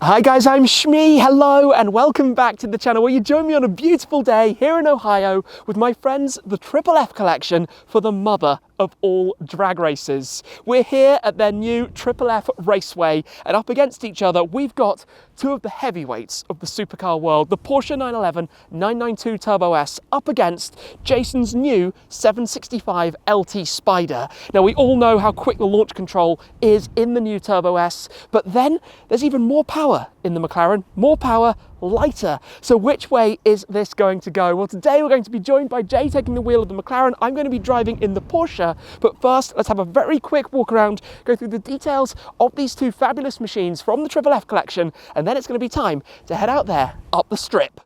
Hi guys, I'm Shmee, hello and welcome back to the channel where you join me on a beautiful day here in Ohio with my friends, the Triple F collection for the mother of all drag races. We're here at their new Triple F Raceway, and up against each other we've got two of the heavyweights of the supercar world, the Porsche 911 992 Turbo S up against Jason's new 765 LT Spider. Now we all know how quick the launch control is in the new Turbo S, but then there's even more power in the McLaren, more power, lighter. So which way is this going to go? Well, today we're going to be joined by Jay taking the wheel of the McLaren. I'm going to be driving in the Porsche, but first let's have a very quick walk around, go through the details of these two fabulous machines from the Triple F collection, and then it's going to be time to head out there up the strip.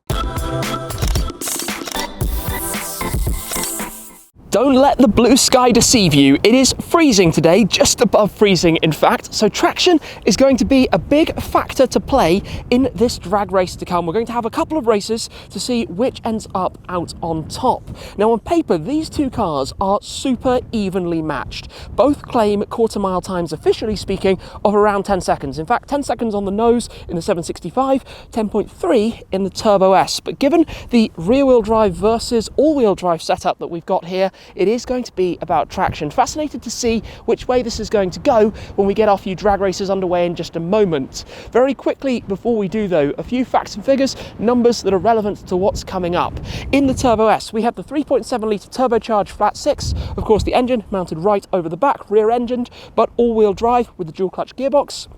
Don't let the blue sky deceive you. It is freezing today, just above freezing in fact, so traction is going to be a big factor to play in this drag race to come. We're going to have a couple of races to see which ends up out on top. Now on paper, these two cars are super evenly matched. Both claim quarter mile times, officially speaking, of around 10 seconds. In fact, 10 seconds on the nose in the 765, 10.3 in the Turbo S. But given the rear-wheel drive versus all-wheel drive setup that we've got here, it is going to be about traction. Fascinated to see which way this is going to go when we get our few drag races underway in just a moment. Very quickly before we do though, a few facts and figures, numbers that are relevant to what's coming up. In the Turbo S, we have the 3.7 litre turbocharged flat six, of course the engine mounted right over the back, rear engined, but all-wheel drive with the dual clutch gearbox.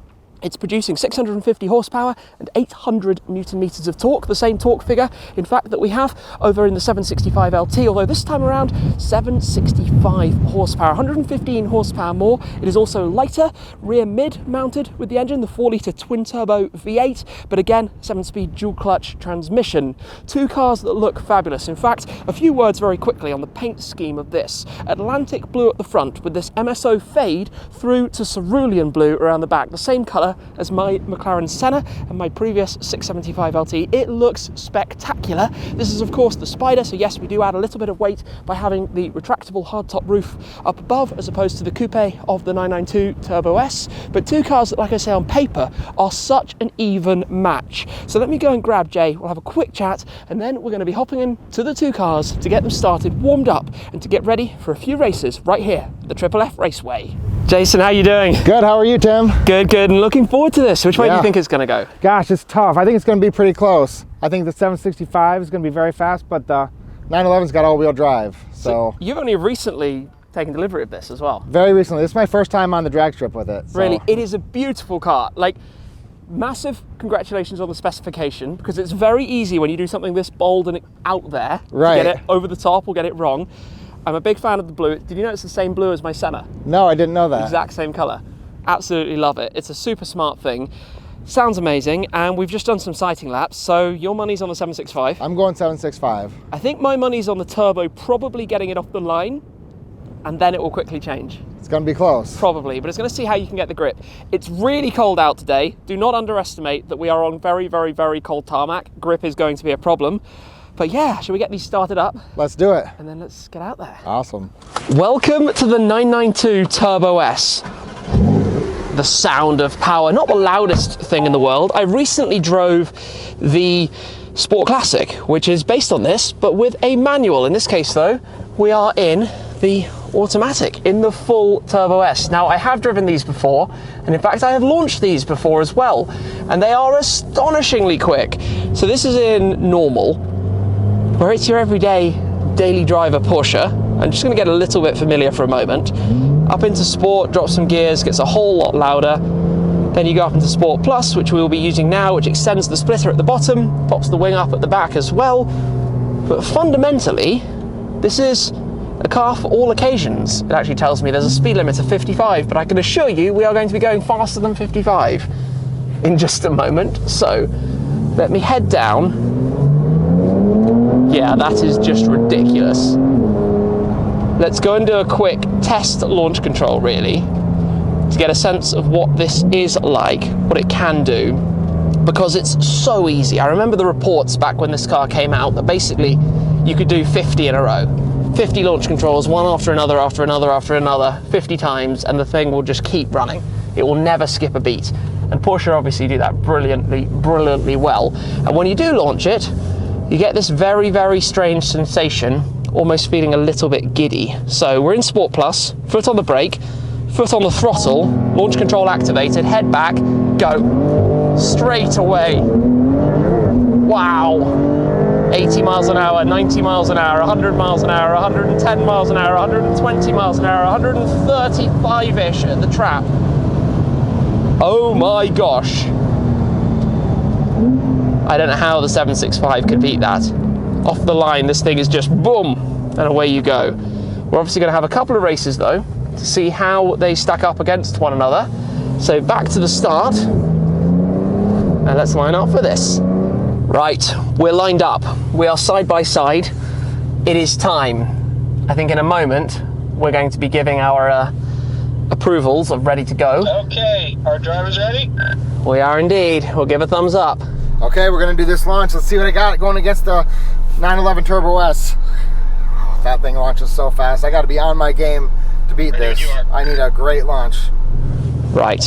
It's producing 650 horsepower and 800 Newton meters of torque, the same torque figure, in fact, that we have over in the 765LT, although this time around 765 horsepower, 115 horsepower more. It is also lighter, rear mid mounted with the engine, the 4-litre twin-turbo V8, but again, 7-speed dual-clutch transmission. Two cars that look fabulous. In fact, a few words very quickly on the paint scheme of this. Atlantic blue at the front with this MSO fade through to cerulean blue around the back, the same colour as my McLaren Senna and my previous 675LT. It looks spectacular. This is of course the Spider, so yes, we do add a little bit of weight by having the retractable hardtop roof up above as opposed to the coupe of the 992 Turbo S, but two cars that, like I say, on paper are such an even match. So let me go and grab Jay, we'll have a quick chat, and then we're going to be hopping into the two cars to get them started, warmed up, and to get ready for a few races right here at the Triple F Raceway. Jason, how are you doing? Good, how are you, Tim? Good, and looking forward to this. Which way do you think it's going to go? Gosh, it's tough. I think it's going to be pretty close. I think the 765 is going to be very fast, but the 911's got all-wheel drive. So you've only recently taken delivery of this as well? Very recently. This is my first time on the drag strip with it. So. Really, it is a beautiful car. Like, massive congratulations on the specification, because it's very easy when you do something this bold and out there to get it over the top or get it wrong. I'm a big fan of the blue. Did you know it's the same blue as my Senna? No, I didn't know that. Exact same colour. Absolutely love it. It's a super smart thing. Sounds amazing, and we've just done some sighting laps, so your money's on the 765. I'm going 765. I think my money's on the turbo, probably getting it off the line, and then it will quickly change. It's going to be close. Probably, but it's going to see how you can get the grip. It's really cold out today. Do not underestimate that we are on very, very, very cold tarmac. Grip is going to be a problem. But yeah, shall we get these started up? Let's do it. And then let's get out there. Awesome. Welcome to the 992 Turbo S. The sound of power, not the loudest thing in the world. I recently drove the Sport Classic, which is based on this, but with a manual. In this case though, we are in the automatic, in the full Turbo S. Now I have driven these before, and in fact I have launched these before as well, and they are astonishingly quick. So this is in normal, where it's your everyday daily driver Porsche. I'm just going to get a little bit familiar for a moment. Up into Sport, drop some gears, gets a whole lot louder. Then you go up into Sport Plus, which we will be using now, which extends the splitter at the bottom, pops the wing up at the back as well. But fundamentally, this is a car for all occasions. It actually tells me there's a speed limit of 55, but I can assure you we are going to be going faster than 55 in just a moment. So let me head down. Yeah, that is just ridiculous. Let's go and do a quick test launch control, really, to get a sense of what this is like, what it can do, because it's so easy. I remember the reports back when this car came out that basically you could do 50 in a row. 50 launch controls, one after another, after another, after another, 50 times, and the thing will just keep running. It will never skip a beat. And Porsche obviously do that brilliantly well. And when you do launch it, you get this very, very strange sensation, almost feeling a little bit giddy. So we're in Sport Plus, foot on the brake, foot on the throttle, launch control activated, head back, go. Straight away. Wow. 80 miles an hour, 90 miles an hour, 100 miles an hour, 110 miles an hour, 120 miles an hour, 135-ish at the trap. Oh my gosh. I don't know how the 765 could beat that. Off the line, this thing is just boom, and away you go. We're obviously going to have a couple of races though, to see how they stack up against one another. So back to the start, and let's line up for this. Right, we're lined up. We are side by side. It is time. I think in a moment, we're going to be giving our approvals of ready to go. Okay, our driver's ready? We are indeed. We'll give a thumbs up. Okay, we're gonna do this launch. Let's see what I got going against the 911 Turbo S. Oh, that thing launches so fast. I gotta be on my game to beat this. I need a great launch. Right,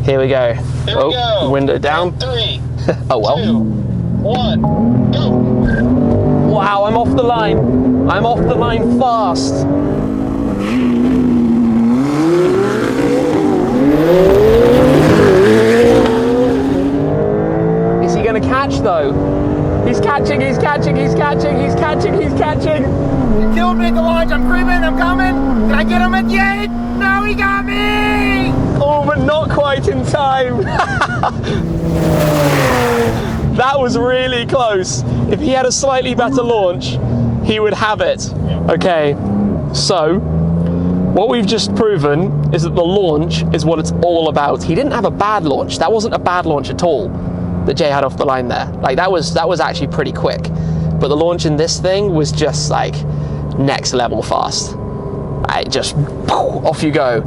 here we go. Here we go. Window down. 3, Oh well. 2, 1, go! Wow, I'm off the line. I'm off the line fast. Is he going to catch though? He's catching, he's catching, he's catching, he's catching, he's catching. He killed me at the launch. I'm creeping, I'm coming. Can I get him at the 8? No, he got me! Oh, but not quite in time. That was really close. If he had a slightly better launch, he would have it. Okay, so what we've just proven is that the launch is what it's all about. He didn't have a bad launch. That wasn't a bad launch at all that Jay had off the line there. Like that was actually pretty quick. But the launch in this thing was just like next level fast. Just off you go.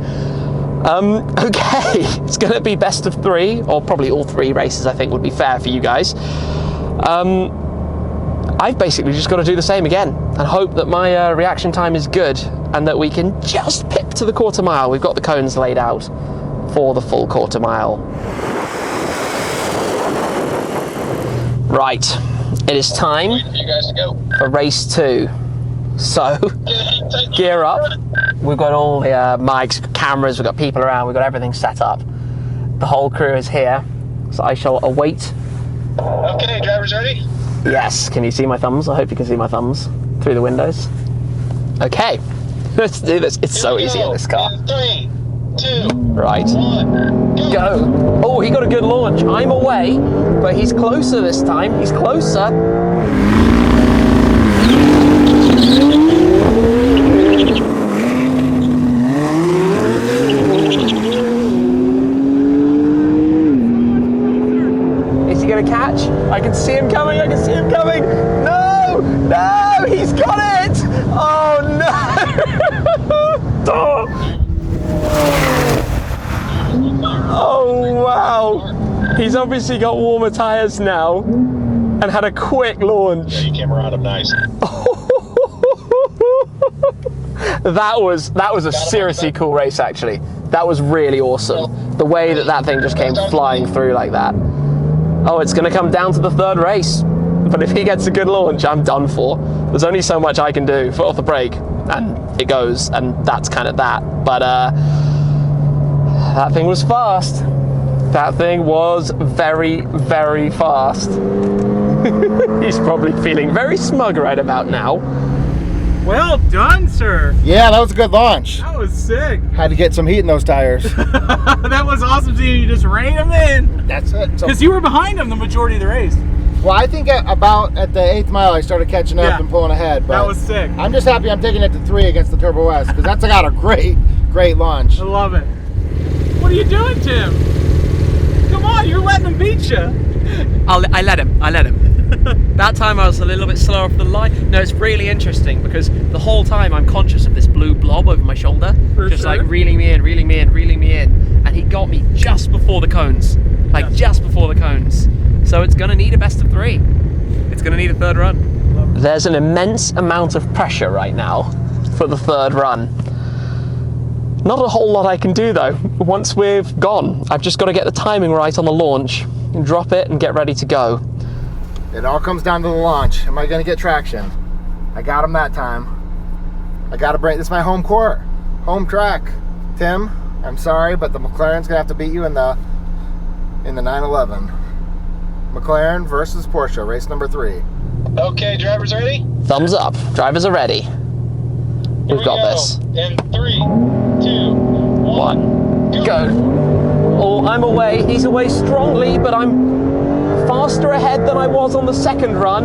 Okay, it's gonna be best of 3, or probably all 3 races I think would be fair for you guys. I've basically just got to do the same again and hope that my reaction time is good and that we can just pip to the quarter mile. We've got the cones laid out for the full quarter mile. Right, it is time For you guys to go. for race 2. So, gear up. We've got all the mics, cameras, we've got people around, we've got everything set up. The whole crew is here, so I shall await. Okay, driver's ready? Yes, can you see my thumbs? I hope you can see my thumbs through the windows. Okay, let's do this. It's so easy in this car. In 3, 2, Right, 1, go. Oh, he got a good launch. I'm away, but he's closer this time. He's closer. Catch. I can see him coming, I can see him coming. No, no, he's got it. Oh no. Oh wow. He's obviously got warmer tires now and had a quick launch. Yeah, you came around him nice. That was a seriously cool race actually. That was really awesome. The way that thing just came flying through like that. Oh, it's going to come down to the 3rd race. But if he gets a good launch, I'm done for. There's only so much I can do. Foot off the brake, and it goes, and that's kind of that. But that thing was fast. That thing was very, very fast. He's probably feeling very smug right about now. Well done, sir. Yeah, that was a good launch. That was sick. Had to get some heat in those tires. That was awesome seeing you just rein him in. That's it. So, Because you were behind him the majority of the race. well, I think about at the 8th mile I started catching up Yeah. and pulling ahead. But That was sick. I'm just happy I'm taking it to 3 against the Turbo S because that's got a great launch. I love it. What are you doing, Tim? Come on, you're letting him beat you. I let him. That time I was a little bit slower off the line. No, it's really interesting because the whole time I'm conscious of this blue blob over my shoulder. For just sure. like reeling me in. And he got me just before the cones. Like just before the cones. So it's gonna need a best of 3. It's gonna need a 3rd run. There's an immense amount of pressure right now for the 3rd run. Not a whole lot I can do though. Once we've gone, I've just got to get the timing right on the launch and drop it and get ready to go. It all comes down to the launch. Am I going to get traction? I got him that time. I got to bring, this is my home court, home track. Tim, I'm sorry, but the McLaren's going to have to beat you in the 911. McLaren versus Porsche, race number 3. Okay, drivers ready? Thumbs up. Drivers are ready. Here We've we got go. this. In 3, 2, 1, Go. Oh, I'm away. He's away strongly, but I'm faster ahead than I was on the second run.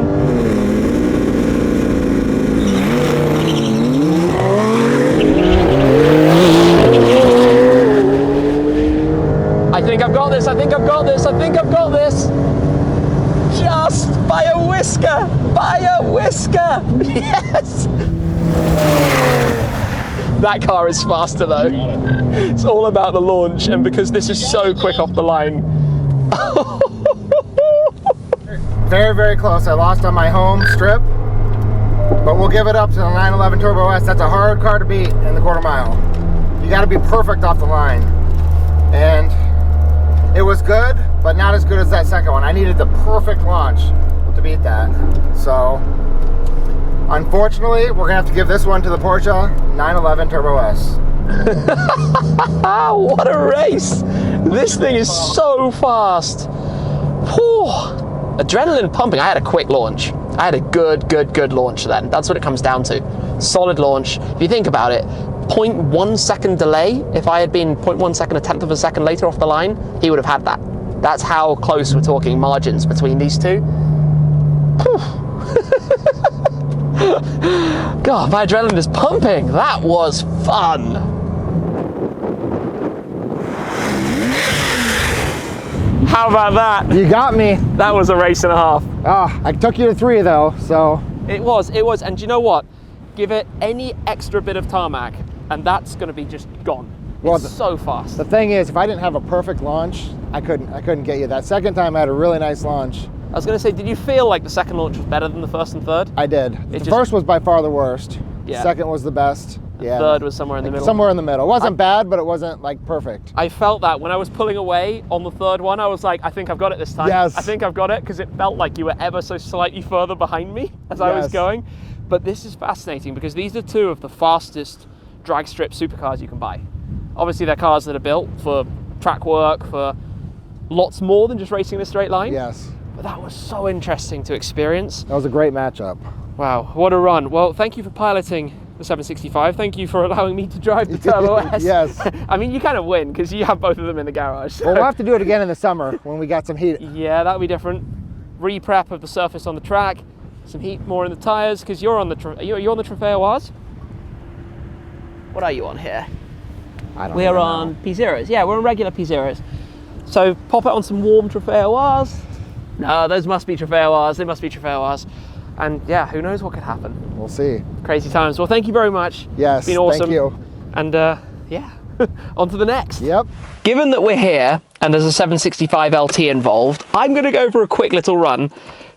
I think I've got this. I think I've got this. I think I've got this. Just by a whisker. By a whisker. Yes. That car is faster though. It's all about the launch, and because this is so quick off the line. Very, very close. I lost on my home strip, but we'll give it up to the 911 Turbo S. That's a hard car to beat in the quarter mile. You got to be perfect off the line. And it was good, but not as good as that second one. I needed the perfect launch to beat that. So, unfortunately, we're gonna have to give this one to the Porsche 911 Turbo S. What a race! This thing is so fast. Whew. Adrenaline pumping. I had a quick launch. I had a good launch then. That's what it comes down to. Solid launch. If you think about it, 0.1 second delay. If I had been 0.1 second, a tenth of a second later off the line, he would have had that. That's how close we're talking margins between these two. God, my adrenaline is pumping. That was fun. How about that? You got me. That was a race and a half. Ah, I took you to 3 though, so. It was, and do you know what? Give it any extra bit of tarmac and that's gonna be just gone. Well, it's so fast. The thing is, if I didn't have a perfect launch, I couldn't get you. That second time I had a really nice launch. I was gonna say, did you feel like the second launch was better than the first and third? I did. The first was by far the worst. Yeah. Second was the best. Yeah. Third was somewhere in the middle. Somewhere in the middle. It wasn't bad, but it wasn't like perfect. I felt that when I was pulling away on the third one, I was like, I think I've got it this time. Yes. I think I've got it, because it felt like you were ever so slightly further behind me as I was going. But this is fascinating because these are 2 of the fastest drag strip supercars you can buy. Obviously they're cars that are built for track work, for lots more than just racing in a straight line. Yes. But that was so interesting to experience. That was a great matchup. Wow, what a run. Well, thank you for piloting the 765. Thank you for allowing me to drive the Turbo S. Yes. I mean, you kind of win because you have both of them in the garage. So. Well, we'll have to do it again in the summer when we got some heat. Yeah, that'll be different. Re-prep of the surface on the track, some heat more in the tires because you're on the are you on the Trofeo-Rs? What are you on here? We're on P0s. Yeah, we're on regular P0s. So pop it on some warm Trofeo-Rs. No, those must be Trofeo-Rs. They must be Trofeo-Rs. And yeah, who knows what could happen. We'll see. Crazy times. Well, thank you very much. Yes, it's been awesome. thank you. And yeah, on to the next. Yep. Given that we're here and there's a 765LT involved, I'm going to go for a quick little run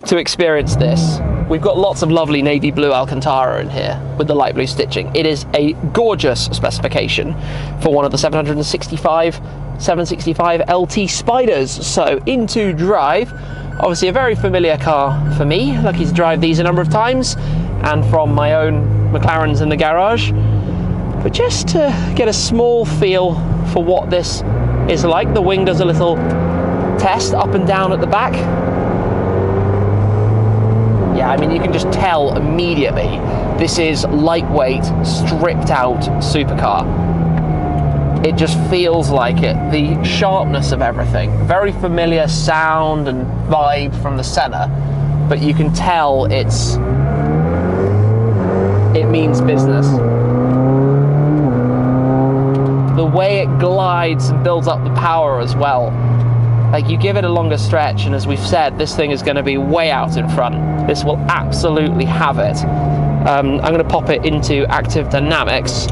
to experience this. We've got lots of lovely navy blue Alcantara in here with the light blue stitching. It is a gorgeous specification for one of the 765LT Spiders. So into drive. Obviously a very familiar car for me, lucky to drive these a number of times, and from my own McLarens in the garage. But just to get a small feel for what this is like, the wing does a little test up and down at the back. Yeah, I mean, you can just tell immediately this is lightweight, stripped out supercar. It just feels like it. The sharpness of everything. Very familiar sound and vibe from the center, but you can tell it means business. The way it glides and builds up the power as well. Like, you give it a longer stretch, and as we've said, this thing is going to be way out in front. This will absolutely have it. I'm going to pop it into active dynamics.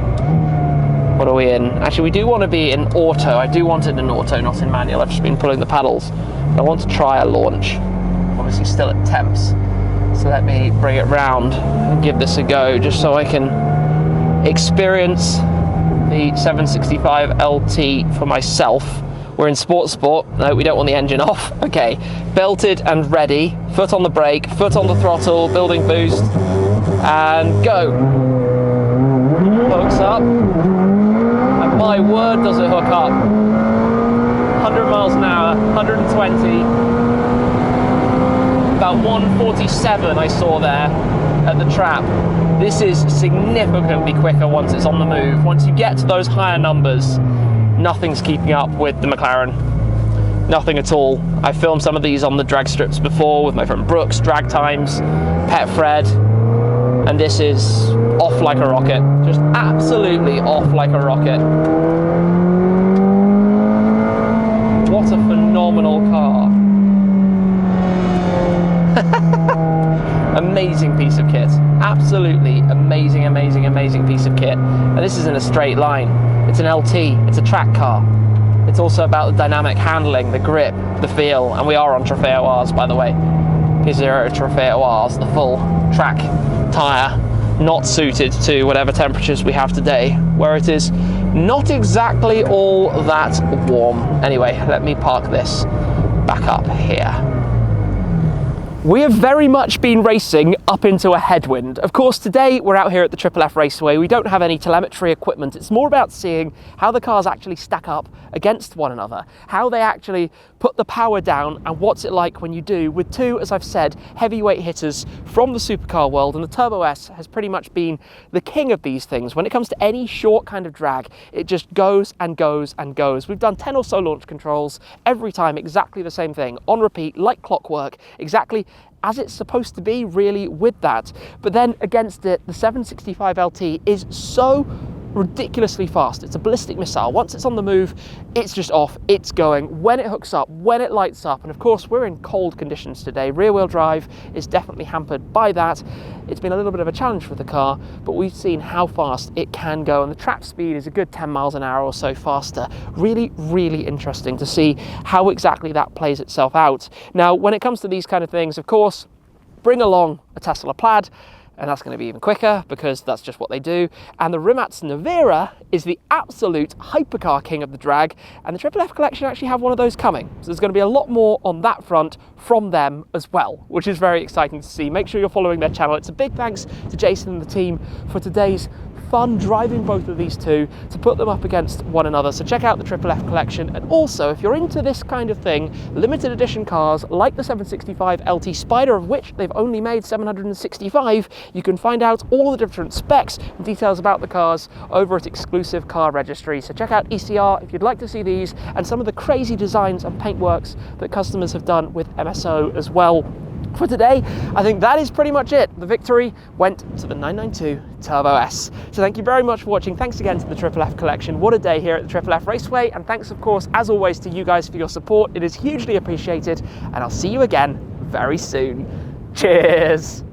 What are we in? Actually, we do want to be in auto. I do want it in auto, not in manual. I've just been pulling the paddles. I want to try a launch. Obviously still at temps. So let me bring it round and give this a go, just so I can experience the 765LT for myself. We're in sport. No, we don't want the engine off. Okay, belted and ready. Foot on the brake, foot on the throttle, building boost, and go. Hooks up. And my word, does it hook up. 100 miles an hour, 120. About 147 I saw there at the trap. This is significantly quicker once it's on the move. Once you get to those higher numbers, nothing's keeping up with the McLaren. Nothing at all. I filmed some of these on the drag strips before with my friend Brooks, Drag Times, Pet Fred, and this is off like a rocket. Just absolutely off like a rocket. What a phenomenal car. Amazing piece of kit. Absolutely amazing, amazing, amazing piece of kit. And this is in a straight line. It's an LT, it's a track car. It's also about the dynamic handling, the grip, the feel, and we are on Trofeo R's, by the way. P0 Trofeo R's, the full track tyre, not suited to whatever temperatures we have today, where it is not exactly all that warm. Anyway, let me park this back up here. We have very much been racing up into a headwind. Of course, today we're out here at the Triple F Raceway. We don't have any telemetry equipment. It's more about seeing how the cars actually stack up against one another, how they actually put the power down, and what's it like when you do with two, as I've said, heavyweight hitters from the supercar world. And the Turbo S has pretty much been the king of these things. When it comes to any short kind of drag, it just goes and goes and goes. We've done 10 or so launch controls, every time exactly the same thing, on repeat, like clockwork, exactly as it's supposed to be, really, with that. But then against it, the 765LT is so ridiculously fast. It's a ballistic missile. Once it's on the move, it's just off, it's going. When it hooks up, when it lights up, and of course we're in cold conditions today. Rear wheel drive is definitely hampered by that. It's been a little bit of a challenge for the car, but we've seen how fast it can go, and the trap speed is a good 10 miles an hour or so faster. Really, really interesting to see how exactly that plays itself out. Now, when it comes to these kind of things, of course, bring along a Tesla Plaid, and that's going to be even quicker because that's just what they do. And the Rimac Nevera is the absolute hypercar king of the drag, and the Triple F collection actually have one of those coming. So there's going to be a lot more on that front from them as well, which is very exciting to see. Make sure you're following their channel. It's a big thanks to Jason and the team for today's fun driving both of these two to put them up against one another. So check out the Triple F collection, and also if you're into this kind of thing, limited edition cars like the 765LT Spider, of which they've only made 765, you can find out all the different specs and details about the cars over at Exclusive Car Registry. So check out ECR if you'd like to see these and some of the crazy designs and paintworks that customers have done with MSO as well. For today, I think that is pretty much it. The victory went to the 992 Turbo S. So thank you very much for watching. Thanks again to the Triple F collection. What a day here at the Triple F Raceway. And thanks, of course, as always, to you guys for your support. It is hugely appreciated. And I'll see you again very soon. Cheers.